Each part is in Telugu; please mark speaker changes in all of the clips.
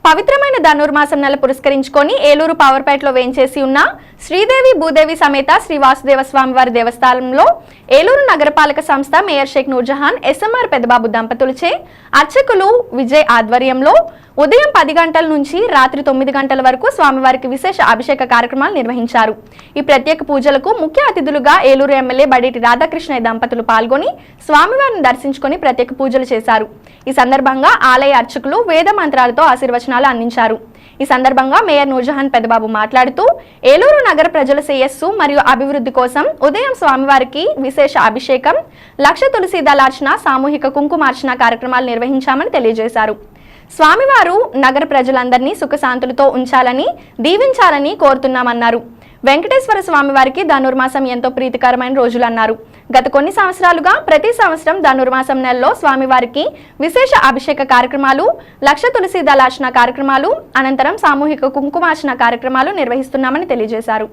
Speaker 1: పవిత్రమైన ధనుర్మాసం నెల పురస్కరించుకొని ఏలూరు పవర్పేటలో వేంచేసి ఉన్న శ్రీదేవి భూదేవి సమేత శ్రీ వాసుదేవ స్వామివారి దేవస్థానంలో ఏలూరు నగరపాలక సంస్థ మేయర్ షేక్ నూర్జహాన్ ఎస్ఎంఆర్ పెద్దబాబు దంపతులచే అర్చకులు విజయ్ ఆధ్వర్యంలో ఉదయం 10 గంటల నుంచి రాత్రి 9 గంటల వరకు స్వామివారికి విశేష అభిషేక కార్యక్రమాలు నిర్వహించారు. ఈ ప్రత్యేక పూజలకు ముఖ్య అతిథులుగా ఏలూరు ఎమ్మెల్యే బడేటి రాధాకృష్ణయ్య దంపతులు పాల్గొని స్వామివారిని దర్శించుకొని ప్రత్యేక పూజలు చేశారు. ఈ సందర్భంగా ఆలయ అర్చకులు వేద మంత్రాలతో ఆశీర్వచనాలు అందించారు. ఈ సందర్భంగా మేయర్ నూర్జహాన్ పెద్దబాబు మాట్లాడుతూ ఏలూరు నగర ప్రజల శ్రేయస్సు మరియు అభివృద్ధి కోసం ఉదయం స్వామివారికి విశేష అభిషేకం, లక్ష తులసి దళార్చన, సామూహిక కుంకుమార్చన కార్యక్రమాలు నిర్వహించామని తెలియజేశారు. స్వామివారు నగర ప్రజలందరినీ సుఖశాంతులతో ఉంచాలని దీవించాలని కోరుతున్నామన్నారు. వెంకటేశ్వర స్వామివారికి ధనుర్మాసం ఎంతో ప్రీతికరమైన రోజులన్నారు. గత కొన్ని సంవత్సరాలుగా ప్రతి సంవత్సరం ధనుర్మాసం నెలలో స్వామివారికి విశేష అభిషేక కార్యక్రమాలు, లక్ష తులసి దళార్చన కార్యక్రమాలు, అనంతరం సామూహిక కుంకుమార్చన కార్యక్రమాలు నిర్వహిస్తున్నామని తెలియజేశారు.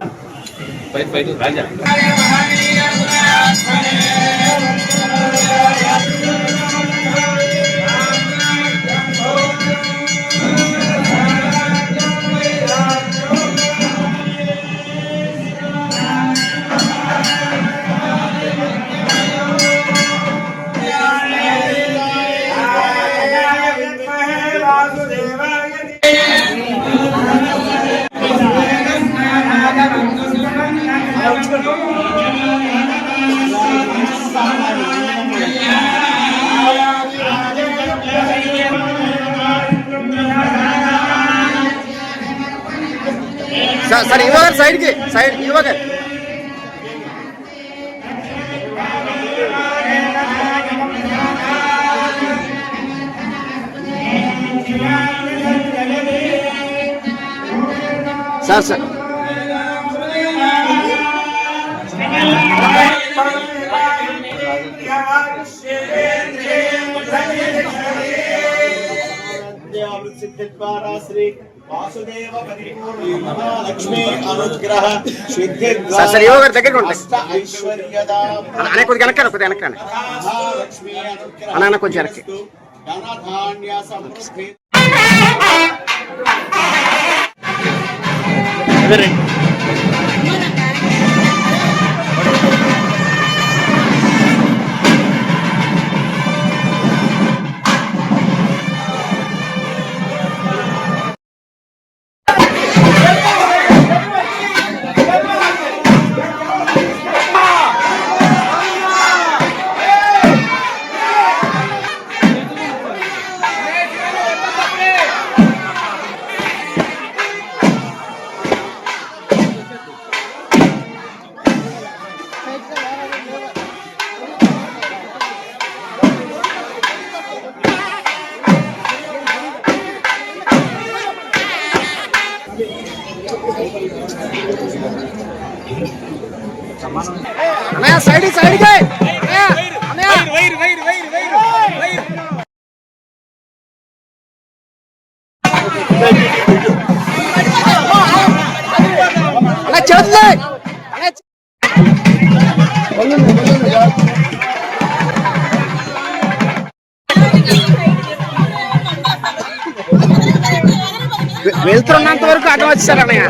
Speaker 2: सर इवागर साइड के साइड इवागर सर सर
Speaker 3: श्री वासुदेव लक्ष्मी अनुग्रह सिद्धि धनधान्य समृद्धि
Speaker 2: साइड साइड के వెళ్తున్నంత వరకు అటు వచ్చారు అన్నయ్య.